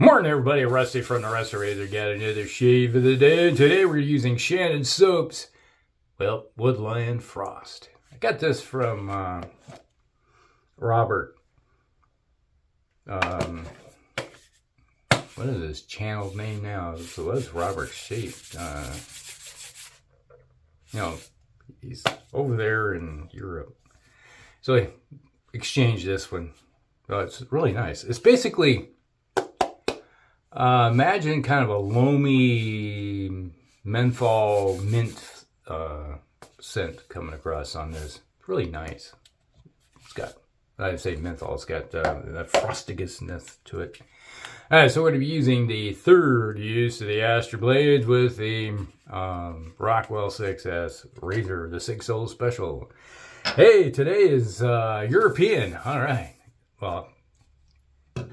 Morning, everybody. Rusty from the Restorator got another shave of the day. And today we're using Shannon soaps. Well, Woodland Frost. I got this from Robert. What is his channel name now? So what's Robert Shape? He's over there in Europe. So I exchanged this one. Oh, it's really nice. It's basically... imagine kind of a loamy menthol mint scent coming across on this. It's really nice. It's got, I'd say menthol, it's got that frostiness to it. Alright, so we're going to be using the third use of the Astra blades with the Rockwell 6S razor, the 6-0 special. Hey, today is European. Alright. Well,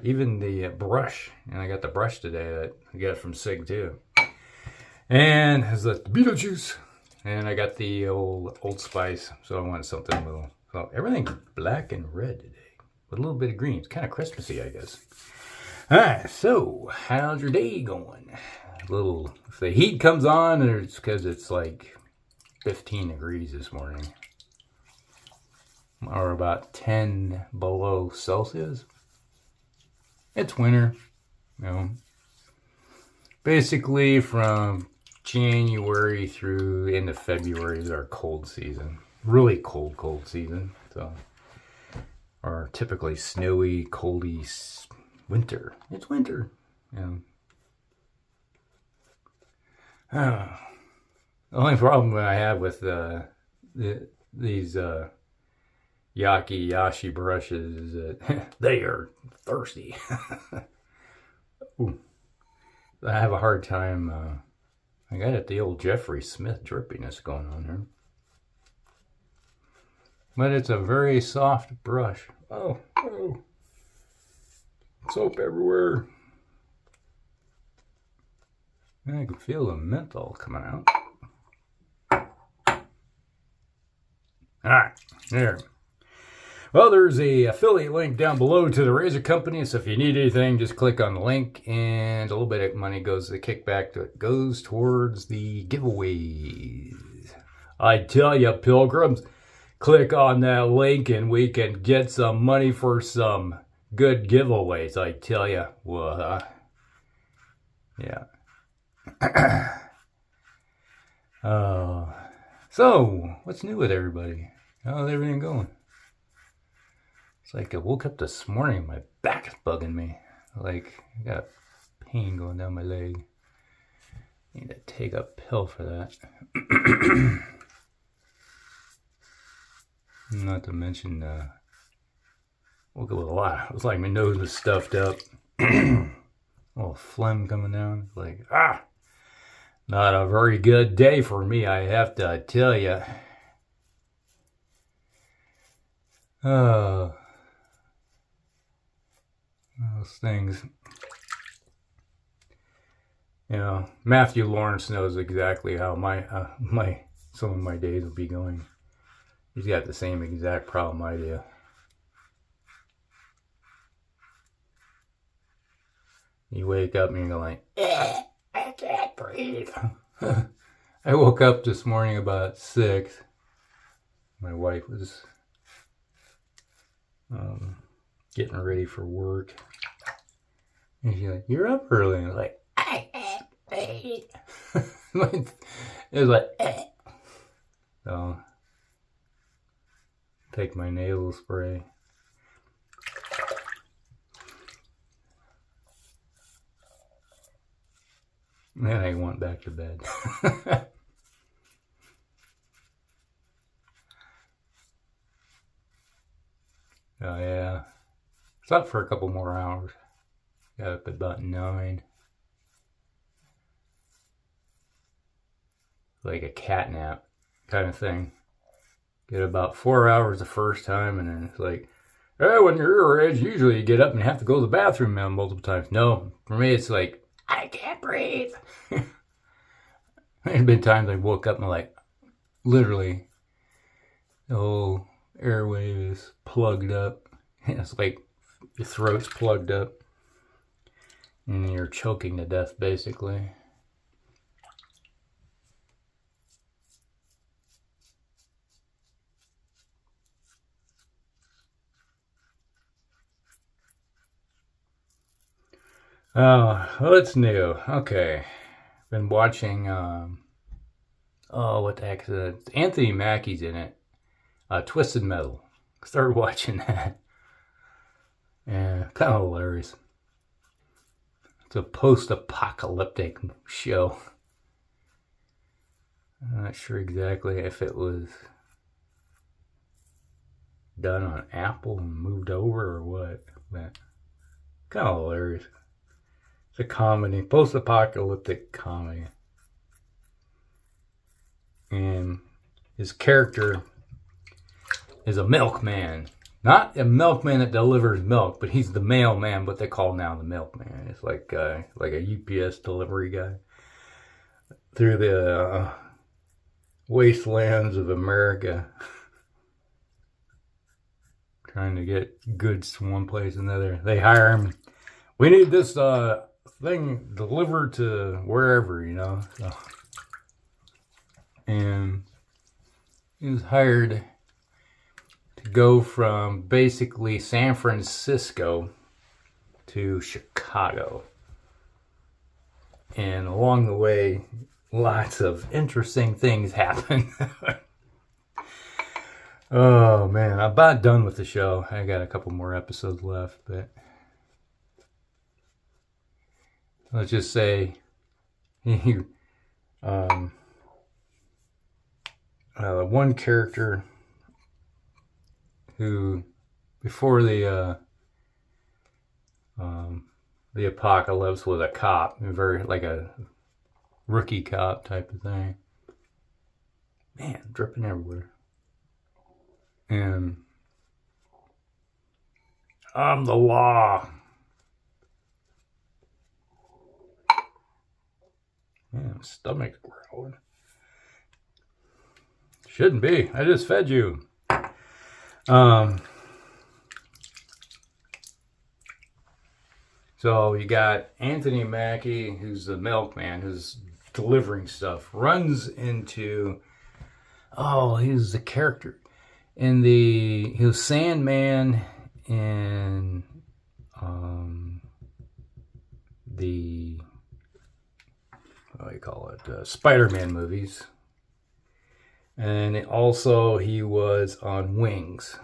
even the brush, and I got the brush today that I got from Sig too, and has the Beetlejuice, and I got the Old Spice, so I wanted something a little, so everything's black and red today with a little bit of green. It's kind of Christmassy, I guess. Alright, so how's your day going? If the heat comes on, or it's because it's like 15 degrees this morning, or about 10 below Celsius. It's winter, basically from January through into February is our cold season. Really cold season. So, our typically snowy, coldy winter. It's winter. The only problem that I have with these Yashi brushes is that they are thirsty. Ooh. I have a hard time. I got it the old Jeffrey Smith drippiness going on here. But it's a very soft brush. Oh. Soap everywhere. And I can feel the menthol coming out. Alright, there. Well, there's a affiliate link down below to the razor company, so if you need anything, just click on the link, and a little bit of money goes, the kickback to it goes towards the giveaways. I tell you, pilgrims, click on that link and we can get some money for some good giveaways. I tell you, yeah. So, what's new with everybody? How's everything going? It's like I woke up this morning, my back is bugging me. Like, I got pain going down my leg. I need to take a pill for that. Not to mention, woke up with a lot. It was like my nose was stuffed up. A little phlegm coming down. Like, not a very good day for me, I have to tell you. Those things. Matthew Lawrence knows exactly how some of my days will be going. He's got the same exact problem I do. You wake up and you're like, I can't breathe. I woke up this morning about 6. My wife was getting ready for work. And she's like, you're up early. And I was like, I can't breathe. It was like, So, take my nasal spray. And then I went back to bed. Oh yeah. Slept for a couple more hours. Got up at about 9. Like a cat nap kind of thing. Get about 4 hours the first time, and then it's like, when you're your age, usually you get up and have to go to the bathroom multiple times. No, for me it's like, I can't breathe. There's been times I woke up and like, literally, the whole airway is plugged up. It's like your throat's plugged up. And you're choking to death, basically. Oh, what's new? Okay. Been watching, what the heck is it? Anthony Mackie's in it. Twisted Metal. Started watching that. Yeah, kind of hilarious. It's a post-apocalyptic show. I'm not sure exactly if it was done on Apple and moved over or what, but kind of hilarious. It's a comedy, post-apocalyptic comedy. And his character is a milkman. Not a milkman that delivers milk, but he's the mailman, what they call now the milkman. It's like a UPS delivery guy through the wastelands of America, trying to get goods from one place to another. They hire him. We need this thing delivered to wherever, you know. So, and he was hired to go from basically San Francisco to Chicago. And along the way, lots of interesting things happen. Oh man, I'm about done with the show. I got a couple more episodes left, but let's just say one character who, before the apocalypse, was a cop, very like a rookie cop type of thing. Man, dripping everywhere. And I'm the law. Man, my stomach's growling. Shouldn't be. I just fed you. So you got Anthony Mackie, who's the milkman, who's delivering stuff, runs into, he was the character he was Sandman in the, what do you call it, Spider-Man movies. And also he was on Wings.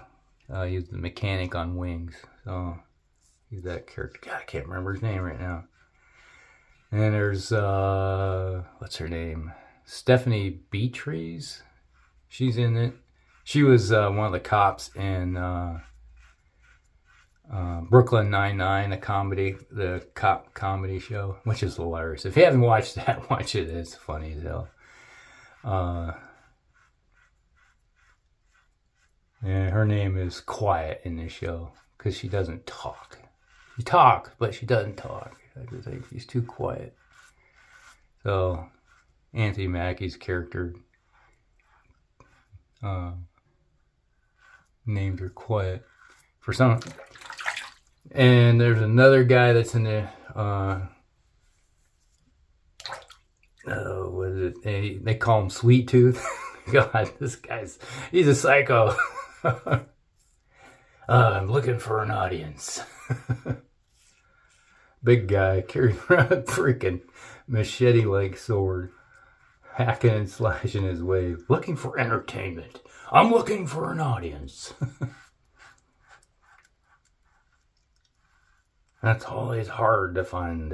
He was the mechanic on Wings. So he's that character. God, I can't remember his name right now. And there's, what's her name? Stephanie Beatriz. She's in it. She was one of the cops in Brooklyn Nine-Nine, the cop comedy show, which is hilarious. If you haven't watched that, watch it. It's funny as hell. And her name is Quiet in this show because she doesn't talk. She talks, but she doesn't talk. I just think she's too quiet. So, Anthony Mackie's character named her Quiet for some. And there's another guy that's in the what is it? They call him Sweet Tooth. God, he's a psycho. I'm looking for an audience. Big guy carrying around a freaking machete-like sword, hacking and slashing his way, looking for entertainment. I'm looking for an audience. That's always hard to find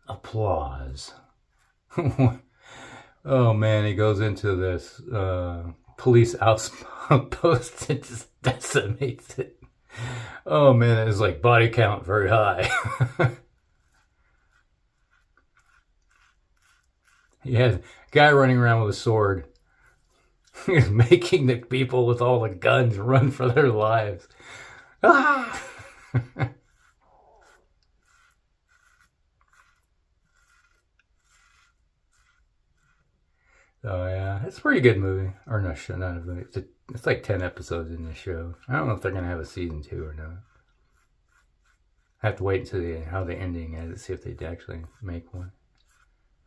applause. Oh man, he goes into this police outpost and just decimates it. Oh man, it's like body count very high. He has a guy running around with a sword. He's making the people with all the guns run for their lives. Ah! So yeah, it's a pretty good movie. Or no, show, not a movie. It's like 10 episodes in this show. I don't know if they're gonna have a season 2 or not. I have to wait until how the ending is to see if they actually make one.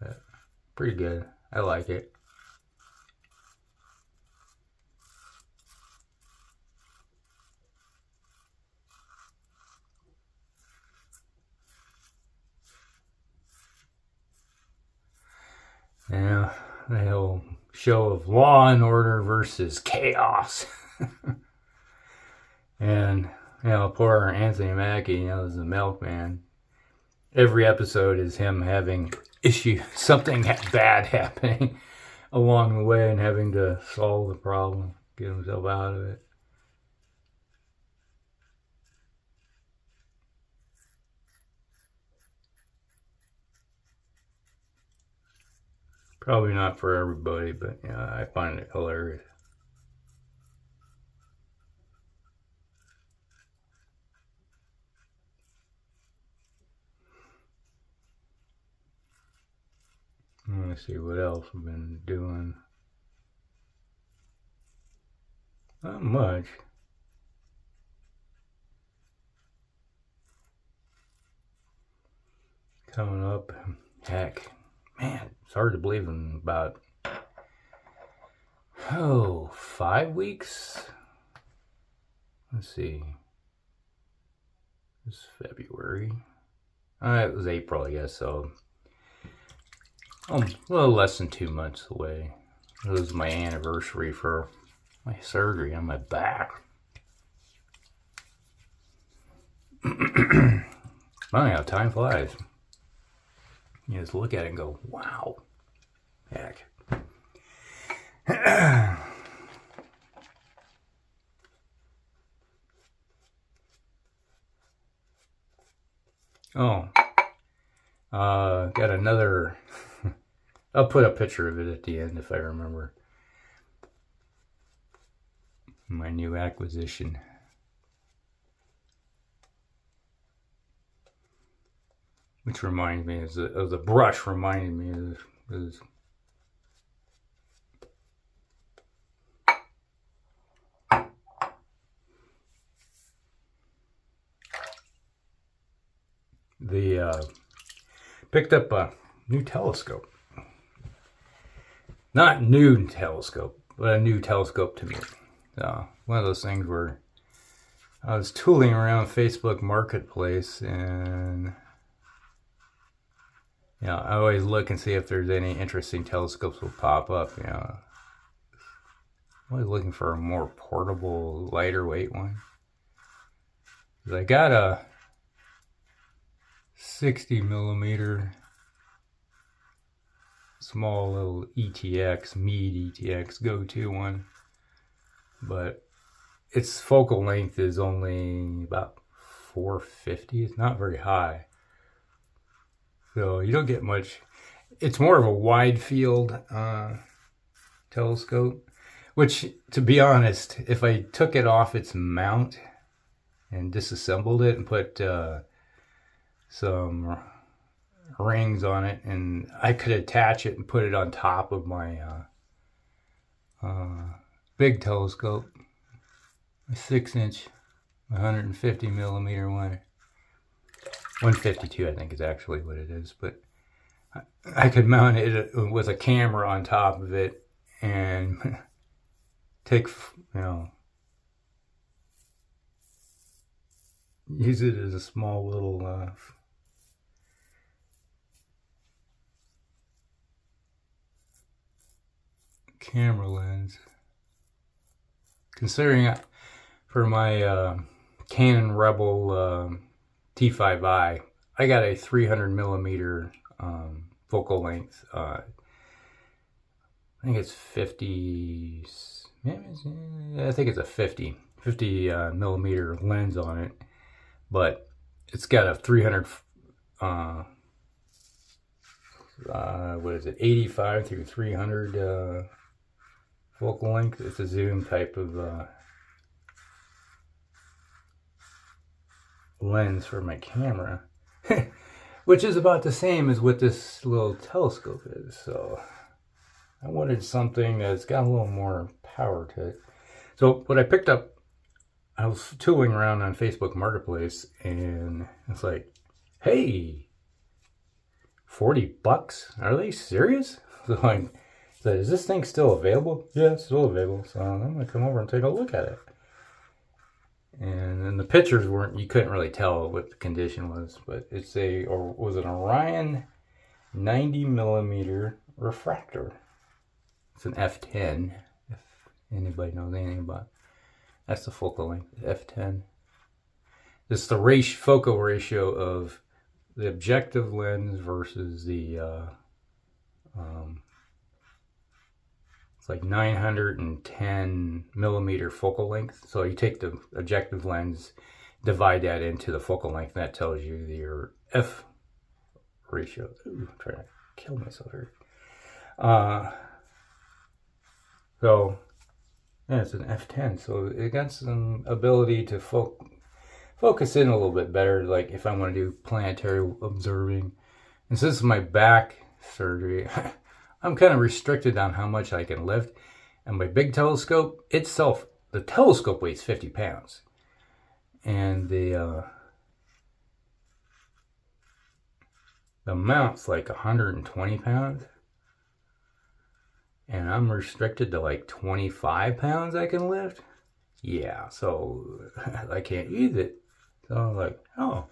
But pretty good. I like it. Yeah, the whole show of Law and Order versus Chaos. And, poor Anthony Mackie, is the milkman. Every episode is him having something bad happening along the way and having to solve the problem, get himself out of it. Probably not for everybody, but I find it hilarious. Let me see what else we've been doing. Not much. Coming up, heck, man, it's hard to believe in about 5 weeks. Let's see. It's February. It was April, I guess, so a little less than 2 months away. It was my anniversary for my surgery on my back. Funny how time flies. You just look at it and go, wow. Heck. Got another. I'll put a picture of it at the end if I remember. My new acquisition. Which reminds me, of the brush reminded me of picked up a new telescope. Not new telescope, but a new telescope to me. One of those things where I was tooling around Facebook Marketplace and I always look and see if there's any interesting telescopes will pop up. I'm always looking for a more portable, lighter weight one. I got a 60 millimeter small little ETX, Meade ETX go-to one, but its focal length is only about 450. It's not very high, so you don't get much. It's more of a wide field telescope, which, to be honest, if I took it off its mount and disassembled it and put some rings on it, and I could attach it and put it on top of my big telescope, a 6-inch 150 millimeter one. 152 I think is actually what it is, but I could mount it with a camera on top of it and take, use it as a small little camera lens. Considering for my Canon Rebel T5i, I got a 300 millimeter focal length. I think it's 50. I think it's a 50 millimeter lens on it, but it's got a 300. What is it? 85 through 300 focal length. It's a zoom type of lens for my camera, which is about the same as what this little telescope is. So I wanted something that's got a little more power to it. So what I picked up, I was tooling around on Facebook Marketplace, and it's like, hey, $40? Are they serious? So I said, is this thing still available? Yeah, it's still available. So I'm going to come over and take a look at it. And then the pictures weren't, you couldn't really tell what the condition was, but it's was an Orion 90mm refractor. It's an f10, if anybody knows anything about it. That's the focal length, f10. It's the focal ratio of the objective lens versus the, it's like 910mm focal length. So you take the objective lens, divide that into the focal length, and that tells you your f ratio. Ooh, I'm trying to kill myself here. So yeah, it's an f10, so it got some ability to focus in a little bit better, like if I want to do planetary observing. And since my back surgery, I'm kind of restricted on how much I can lift. And my big telescope itself, the telescope weighs 50 pounds. And the mount's like 120 pounds. And I'm restricted to like 25 pounds I can lift. Yeah, so I can't use it. So I'm like, oh.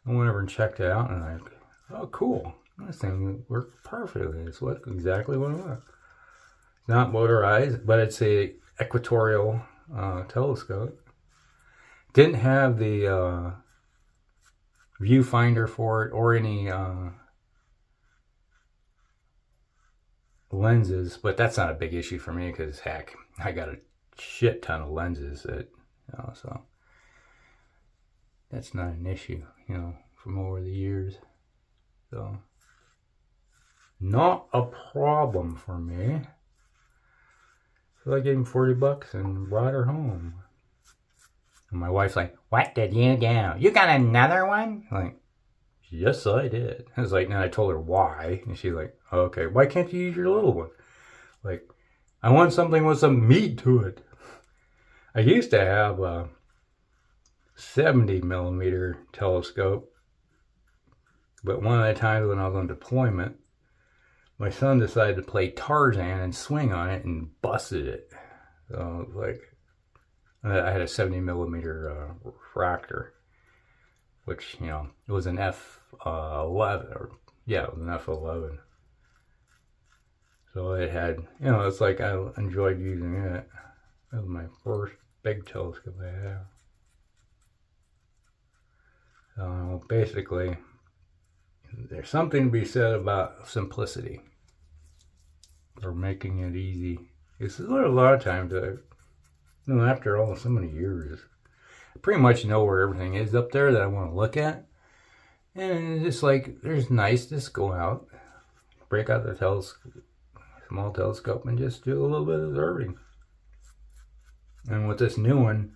I went over and checked it out, and I'm like, oh, cool. This thing worked perfectly. It's exactly what I want. It's not motorized, but it's a equatorial telescope. Didn't have the viewfinder for it or any lenses, but that's not a big issue for me because heck, I got a shit ton of lenses that, so that's not an issue, from over the years. So not a problem for me. So I gave him $40 and brought her home. And my wife's like, what did you do? You got another one? I'm like, yes, I did. I was like, and I told her why. And she's like, okay, why can't you use your little one? Like, I want something with some meat to it. I used to have a 70mm telescope, but one of the times when I was on deployment, my son decided to play Tarzan and swing on it and busted it. So it was like, I had a 70mm refractor, which, it was an F11, it was an F11. So it had, it's like I enjoyed using it. That was my first big telescope I had. So basically, there's something to be said about simplicity, or making it easy. It's a lot of times, after so many years, I pretty much know where everything is up there that I want to look at. And it's just like, there's nice, just go out, break out the small telescope, and just do a little bit of observing. And with this new one,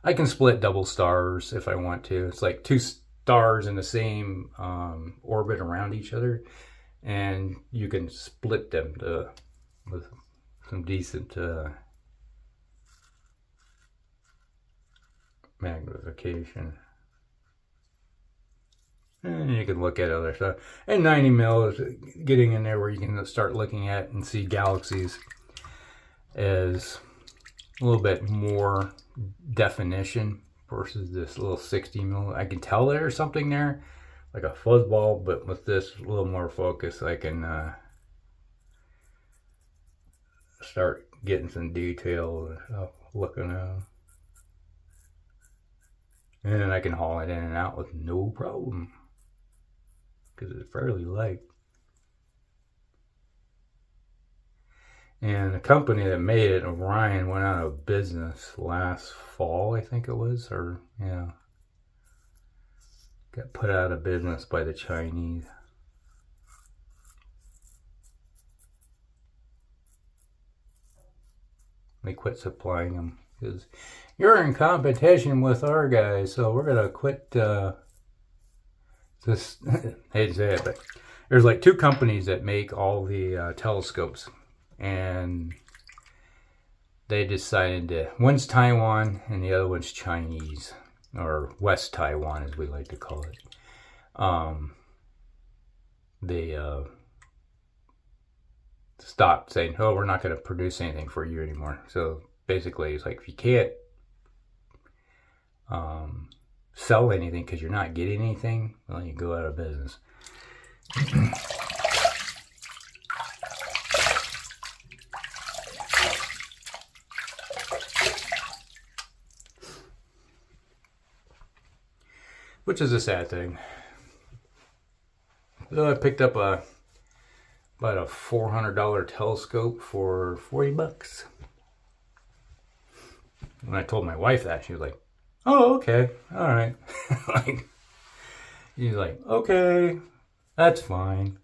I can split double stars if I want to. It's like two stars in the same orbit around each other, and you can split them with some decent magnification. And you can look at other stuff. And 90mm is getting in there where you can start looking at and see galaxies as a little bit more definition versus this little 60mm. I can tell there's something there, like a fuzzball, but with this a little more focus, I can start getting some detail and stuff looking at. And then I can haul it in and out with no problem, because it's fairly light. And the company that made it, Orion, went out of business last fall, I think it was, got put out of business by the Chinese. They quit supplying them because you're in competition with our guys, so we're gonna quit this. Hate to say it, but there's like two companies that make all the telescopes, and they decided to, one's Taiwan and the other one's Chinese, or West Taiwan as we like to call it. They stopped saying, oh, we're not going to produce anything for you anymore. So basically it's like, if you can't sell anything because you're not getting anything, well, you go out of business. Which is a sad thing. So I picked up about a $400 telescope for 40 bucks. When I told my wife that, she was like, oh, okay, all right. She's like, okay, that's fine.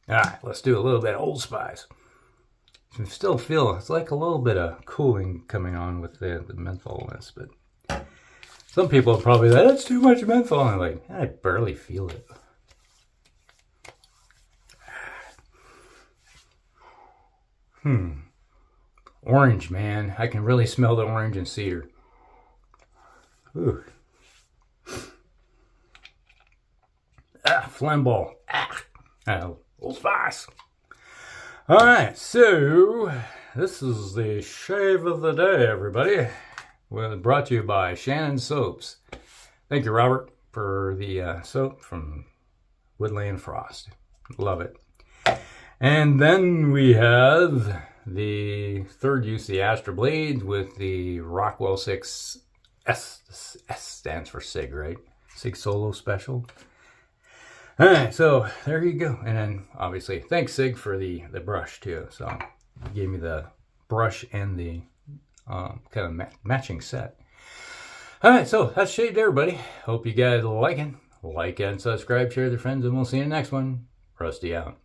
All right, let's do a little bit of Old Spice. I still feel it's like a little bit of cooling coming on with the mentholness, but some people are probably like, that's too much menthol. And I'm like, I barely feel it. Orange, man. I can really smell the orange and cedar. Ooh. Flamball. Old Spice. Alright, so this is the shave of the day, everybody. Well, brought to you by Shannon Soaps. Thank you, Robert, for the soap from Woodland Frost. Love it. And then we have the third use, the Astra blades with the Rockwell 6 S. S stands for SIG, right? SIG Solo Special. All right, so there you go. And then obviously, thanks SIG for the brush too. So you gave me the brush and the kind of matching set. All right, so that's shaved, everybody. Hope you guys like it. Like and subscribe, share with your friends, and we'll see you in the next one. Rusty out.